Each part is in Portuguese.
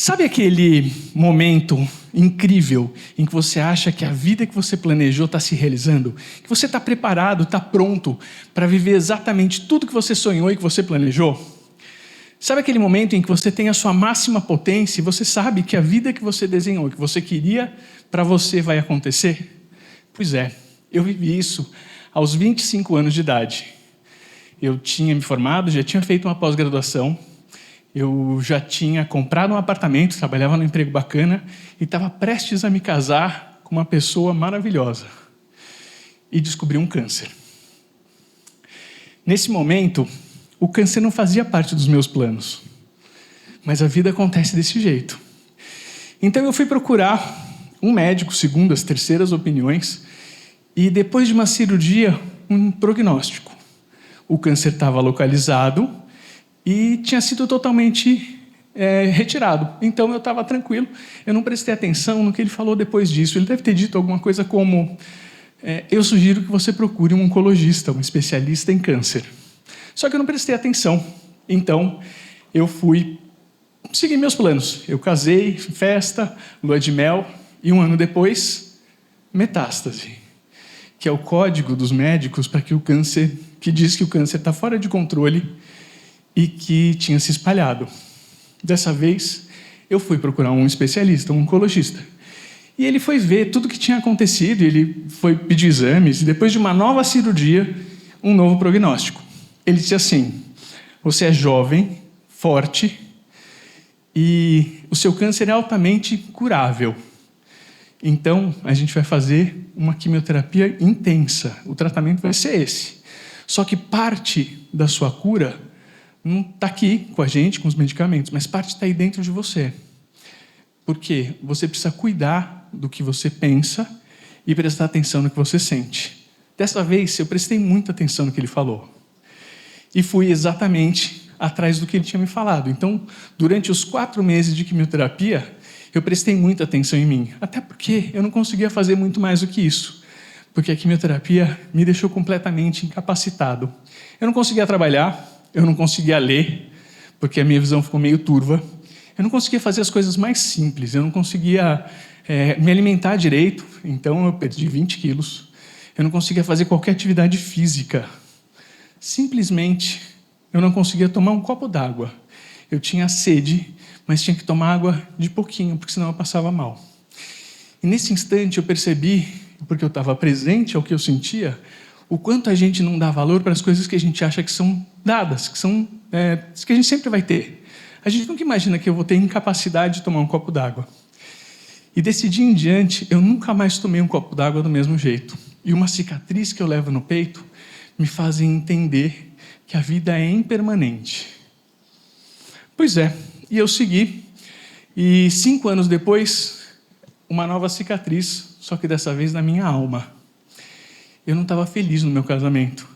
Sabe aquele momento incrível em que você acha que a vida que você planejou está se realizando? Que você está preparado, está pronto para viver exatamente tudo que você sonhou e que você planejou? Sabe aquele momento em que você tem a sua máxima potência e você sabe que a vida que você desenhou, que você queria para você vai acontecer? Pois é, eu vivi isso aos 25 anos de idade. Eu tinha me formado, já tinha feito uma pós-graduação, eu já tinha comprado um apartamento, trabalhava num emprego bacana e estava prestes a me casar com uma pessoa maravilhosa. E descobri um câncer. Nesse momento, o câncer não fazia parte dos meus planos. Mas a vida acontece desse jeito. Então eu fui procurar um médico, segundo as terceiras opiniões, e depois de uma cirurgia, um prognóstico. O câncer estava localizado e tinha sido totalmente retirado. Então eu estava tranquilo, eu não prestei atenção no que ele falou depois disso. Ele deve ter dito alguma coisa como, eu sugiro que você procure um oncologista, um especialista em câncer. Só que eu não prestei atenção. Então eu fui seguir meus planos. Eu casei, festa, lua de mel, e um ano depois, metástase, que é o código dos médicos para que o câncer, que diz que o câncer está fora de controle e que tinha se espalhado. Dessa vez, eu fui procurar um especialista, um oncologista. E ele foi ver tudo o que tinha acontecido, ele foi pedir exames, e depois de uma nova cirurgia, um novo prognóstico. Ele disse assim, você é jovem, forte, e o seu câncer é altamente curável. Então, a gente vai fazer uma quimioterapia intensa. O tratamento vai ser esse. Só que parte da sua cura não está aqui com a gente, com os medicamentos, mas parte está aí dentro de você. Porque você precisa cuidar do que você pensa e prestar atenção no que você sente. Dessa vez, eu prestei muita atenção no que ele falou. E fui exatamente atrás do que ele tinha me falado. Então, durante os 4 meses de quimioterapia, eu prestei muita atenção em mim. Até porque eu não conseguia fazer muito mais do que isso. Porque a quimioterapia me deixou completamente incapacitado. Eu não conseguia trabalhar, eu não conseguia ler, porque a minha visão ficou meio turva. Eu não conseguia fazer as coisas mais simples, eu não conseguia me alimentar direito, então eu perdi 20 quilos. Eu não conseguia fazer qualquer atividade física. Simplesmente, eu não conseguia tomar um copo d'água. Eu tinha sede, mas tinha que tomar água de pouquinho, porque senão eu passava mal. E nesse instante eu percebi, porque eu estava presente ao que eu sentia, o quanto a gente não dá valor para as coisas que a gente acha que são dadas, que a gente sempre vai ter. A gente nunca imagina que eu vou ter incapacidade de tomar um copo d'água. E desse dia em diante, eu nunca mais tomei um copo d'água do mesmo jeito. E uma cicatriz que eu levo no peito me fazem entender que a vida é impermanente. Pois é, e eu segui, e 5 anos depois, uma nova cicatriz, só que dessa vez na minha alma. Eu não estava feliz no meu casamento.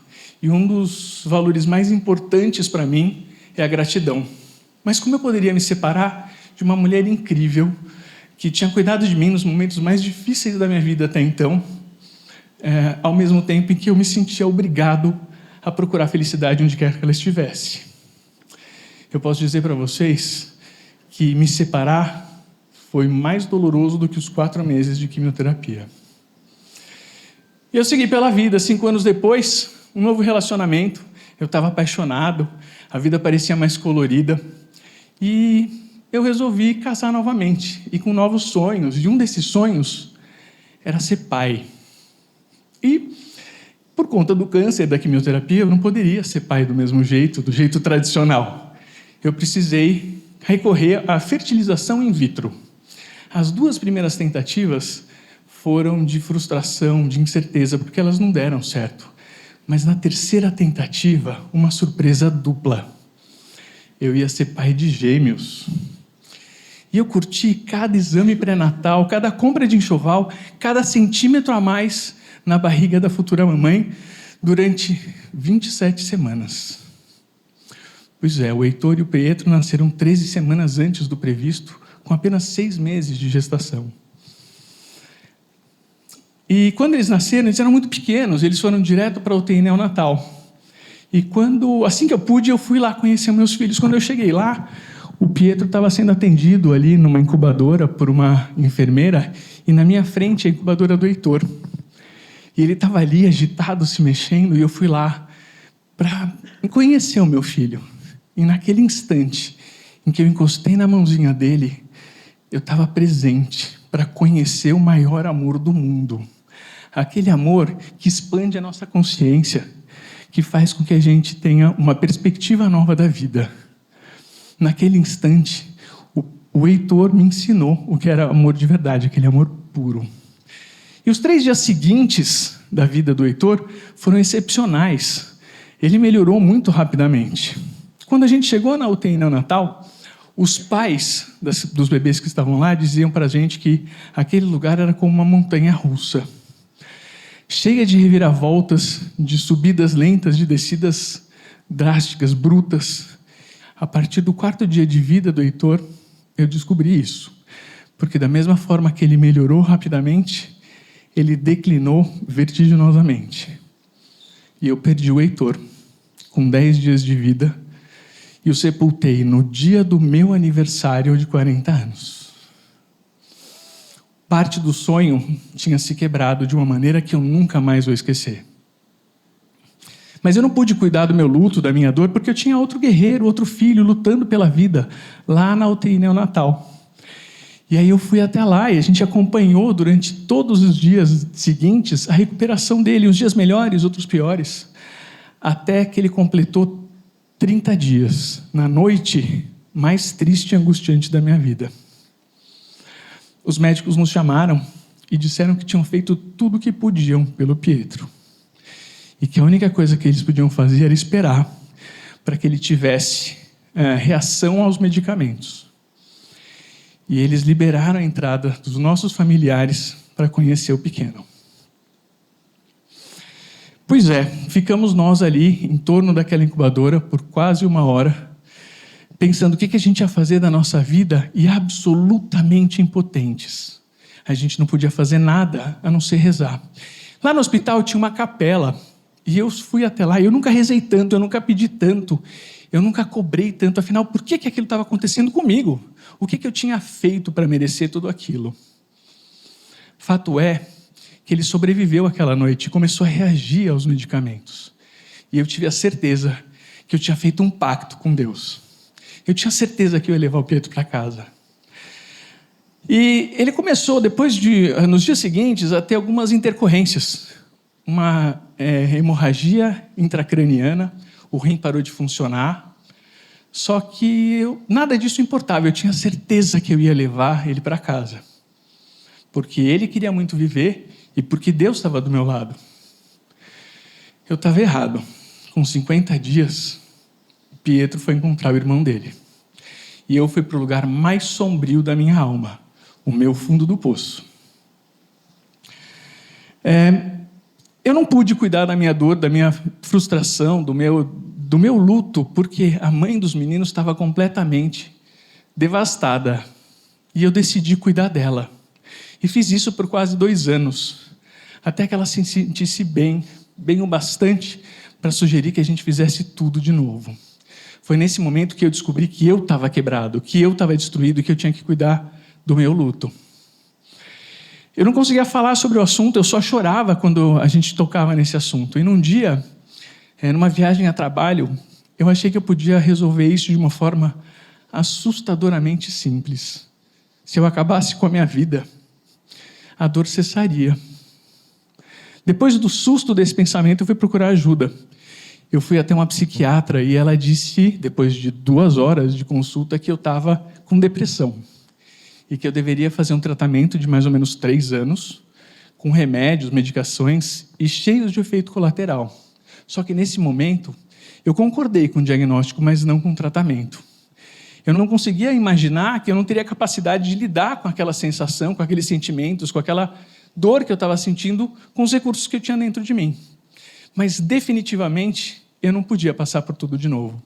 E um dos valores mais importantes para mim é a gratidão. Mas como eu poderia me separar de uma mulher incrível, que tinha cuidado de mim nos momentos mais difíceis da minha vida até então, ao mesmo tempo em que eu me sentia obrigado a procurar felicidade onde quer que ela estivesse? Eu posso dizer para vocês que me separar foi mais doloroso do que os 4 meses de quimioterapia. E eu segui pela vida. 5 anos depois, um novo relacionamento. Eu estava apaixonado, a vida parecia mais colorida. E eu resolvi casar novamente, e com novos sonhos. E um desses sonhos era ser pai. E, por conta do câncer, da quimioterapia, eu não poderia ser pai do mesmo jeito, do jeito tradicional. Eu precisei recorrer à fertilização in vitro. As 2 primeiras tentativas foram de frustração, de incerteza, porque elas não deram certo. Mas na 3ª tentativa, uma surpresa dupla. Eu ia ser pai de gêmeos. E eu curti cada exame pré-natal, cada compra de enxoval, cada centímetro a mais na barriga da futura mamãe durante 27 semanas. Pois é, o Heitor e o Pietro nasceram 13 semanas antes do previsto, com apenas 6 meses de gestação. E quando eles nasceram, eles eram muito pequenos, eles foram direto para a UTI neonatal. E assim que eu pude, eu fui lá conhecer meus filhos. Quando eu cheguei lá, O Pietro estava sendo atendido ali numa incubadora por uma enfermeira e na minha frente a incubadora do Heitor. E ele estava ali agitado, se mexendo, e eu fui lá para conhecer o meu filho. E naquele instante em que eu encostei na mãozinha dele, eu estava presente para conhecer o maior amor do mundo. Aquele amor que expande a nossa consciência, que faz com que a gente tenha uma perspectiva nova da vida. Naquele instante, o Heitor me ensinou o que era amor de verdade, aquele amor puro. E os 3 dias seguintes da vida do Heitor foram excepcionais. Ele melhorou muito rapidamente. Quando a gente chegou na UTI neonatal, os pais dos bebês que estavam lá diziam para a gente que aquele lugar era como uma montanha-russa, cheia de reviravoltas, de subidas lentas, de descidas drásticas, brutas. A partir do 4º dia de vida do Heitor, eu descobri isso. Porque da mesma forma que ele melhorou rapidamente, ele declinou vertiginosamente. E eu perdi o Heitor, com 10 dias de vida, e o sepultei no dia do meu aniversário de 40 anos. Parte do sonho tinha se quebrado de uma maneira que eu nunca mais vou esquecer. Mas eu não pude cuidar do meu luto, da minha dor, porque eu tinha outro guerreiro, outro filho, lutando pela vida, lá na UTI neonatal. E aí eu fui até lá e a gente acompanhou durante todos os dias seguintes a recuperação dele, uns dias melhores, outros piores, até que ele completou 30 dias, na noite mais triste e angustiante da minha vida. Os médicos nos chamaram e disseram que tinham feito tudo o que podiam pelo Pietro. E que a única coisa que eles podiam fazer era esperar para que ele tivesse reação aos medicamentos. E eles liberaram a entrada dos nossos familiares para conhecer o pequeno. Pois é, ficamos nós ali em torno daquela incubadora por quase 1 hora, pensando o que a gente ia fazer da nossa vida e absolutamente impotentes. A gente não podia fazer nada a não ser rezar. Lá no hospital tinha uma capela e eu fui até lá. Eu nunca rezei tanto, eu nunca pedi tanto, eu nunca cobrei tanto. Afinal, por que aquilo estava acontecendo comigo? O que eu tinha feito para merecer tudo aquilo? Fato é que ele sobreviveu aquela noite e começou a reagir aos medicamentos. E eu tive a certeza que eu tinha feito um pacto com Deus. Eu tinha certeza que eu ia levar o Pietro para casa. E ele começou, nos dias seguintes, a ter algumas intercorrências. Uma hemorragia intracraniana, o rim parou de funcionar. Só que nada disso importava, eu tinha certeza que eu ia levar ele para casa. Porque ele queria muito viver e porque Deus estava do meu lado. Eu estava errado. Com 50 dias, Pietro foi encontrar o irmão dele. E eu fui para o lugar mais sombrio da minha alma, o meu fundo do poço. Eu não pude cuidar da minha dor, da minha frustração, do meu luto, porque a mãe dos meninos estava completamente devastada. E eu decidi cuidar dela. E fiz isso por quase 2 anos, até que ela se sentisse bem o bastante para sugerir que a gente fizesse tudo de novo. Foi nesse momento que eu descobri que eu estava quebrado, que eu estava destruído e que eu tinha que cuidar do meu luto. Eu não conseguia falar sobre o assunto, eu só chorava quando a gente tocava nesse assunto. E num dia, numa viagem a trabalho, eu achei que eu podia resolver isso de uma forma assustadoramente simples. Se eu acabasse com a minha vida, a dor cessaria. Depois do susto desse pensamento, eu fui procurar ajuda. Eu fui até uma psiquiatra e ela disse, depois de 2 horas de consulta, que eu estava com depressão. E que eu deveria fazer um tratamento de mais ou menos 3 anos, com remédios, medicações e cheios de efeito colateral. Só que nesse momento, eu concordei com o diagnóstico, mas não com o tratamento. Eu não conseguia imaginar que eu não teria capacidade de lidar com aquela sensação, com aqueles sentimentos, com aquela dor que eu estava sentindo, com os recursos que eu tinha dentro de mim. Mas, definitivamente, eu não podia passar por tudo de novo.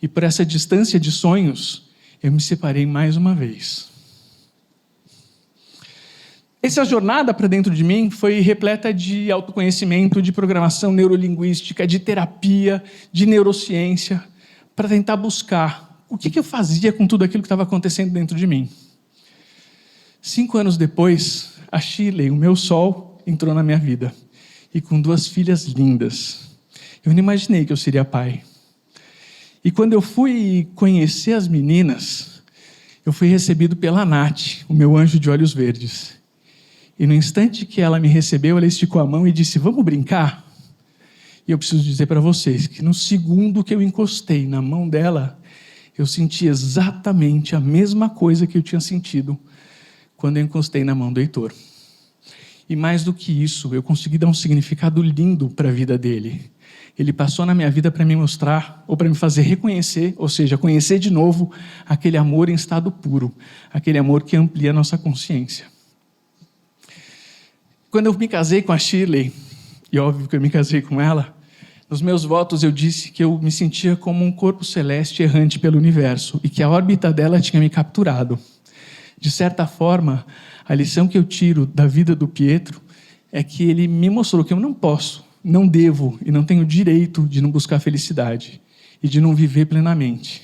E por essa distância de sonhos, eu me separei mais uma vez. Essa jornada para dentro de mim foi repleta de autoconhecimento, de programação neurolinguística, de terapia, de neurociência, para tentar buscar o que eu fazia com tudo aquilo que estava acontecendo dentro de mim? 5 anos depois, a Shirley, o meu sol, entrou na minha vida. E com 2 filhas lindas. Eu não imaginei que eu seria pai. E quando eu fui conhecer as meninas, eu fui recebido pela Nath, o meu anjo de olhos verdes. E no instante que ela me recebeu, ela esticou a mão e disse, vamos brincar? E eu preciso dizer para vocês que no segundo que eu encostei na mão dela, eu senti exatamente a mesma coisa que eu tinha sentido quando eu encostei na mão do Heitor. E mais do que isso, eu consegui dar um significado lindo para a vida dele. Ele passou na minha vida para me mostrar, ou para me fazer reconhecer, ou seja, conhecer de novo aquele amor em estado puro, aquele amor que amplia a nossa consciência. Quando eu me casei com a Shirley, e óbvio que eu me casei com ela, nos meus votos eu disse que eu me sentia como um corpo celeste errante pelo universo e que a órbita dela tinha me capturado. De certa forma, a lição que eu tiro da vida do Pietro é que ele me mostrou que eu não posso, não devo e não tenho direito de não buscar felicidade e de não viver plenamente.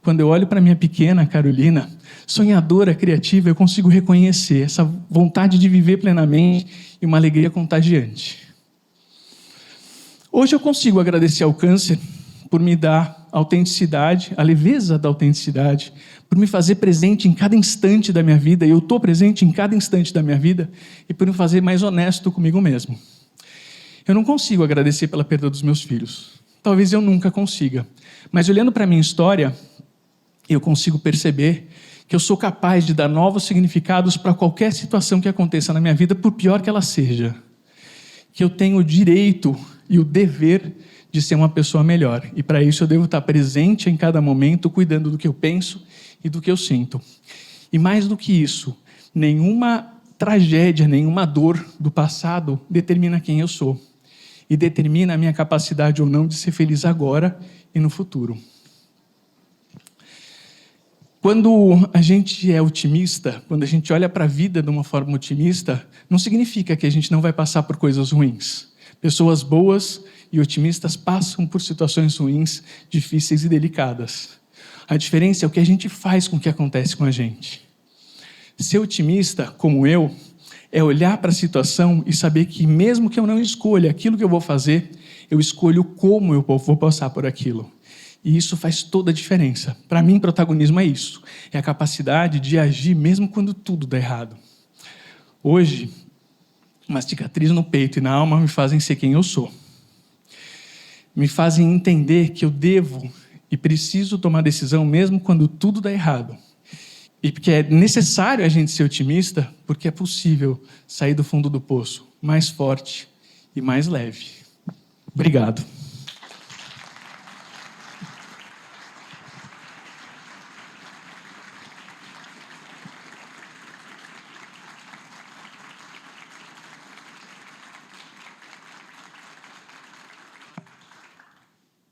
Quando eu olho para minha pequena Carolina, sonhadora, criativa, eu consigo reconhecer essa vontade de viver plenamente e uma alegria contagiante. Hoje eu consigo agradecer ao câncer por me dar autenticidade, a leveza da autenticidade, por me fazer presente em cada instante da minha vida, e eu estou presente em cada instante da minha vida, e por me fazer mais honesto comigo mesmo. Eu não consigo agradecer pela perda dos meus filhos. Talvez eu nunca consiga. Mas olhando para a minha história, eu consigo perceber que eu sou capaz de dar novos significados para qualquer situação que aconteça na minha vida, por pior que ela seja. Que eu tenho o direito e o dever de ser uma pessoa melhor. E para isso eu devo estar presente em cada momento, cuidando do que eu penso e do que eu sinto. E mais do que isso, nenhuma tragédia, nenhuma dor do passado determina quem eu sou. E determina a minha capacidade ou não de ser feliz agora e no futuro. Quando a gente é otimista, quando a gente olha para a vida de uma forma otimista, não significa que a gente não vai passar por coisas ruins. Pessoas boas e otimistas passam por situações ruins, difíceis e delicadas. A diferença é o que a gente faz com o que acontece com a gente. Ser otimista, como eu, é olhar para a situação e saber que mesmo que eu não escolha aquilo que eu vou fazer, eu escolho como eu vou passar por aquilo. E isso faz toda a diferença. Para mim, protagonismo é isso. É a capacidade de agir mesmo quando tudo dá errado. Hoje, uma cicatriz no peito e na alma me fazem ser quem eu sou. Me fazem entender que eu devo e preciso tomar decisão mesmo quando tudo dá errado. E que é necessário a gente ser otimista, porque é possível sair do fundo do poço mais forte e mais leve. Obrigado.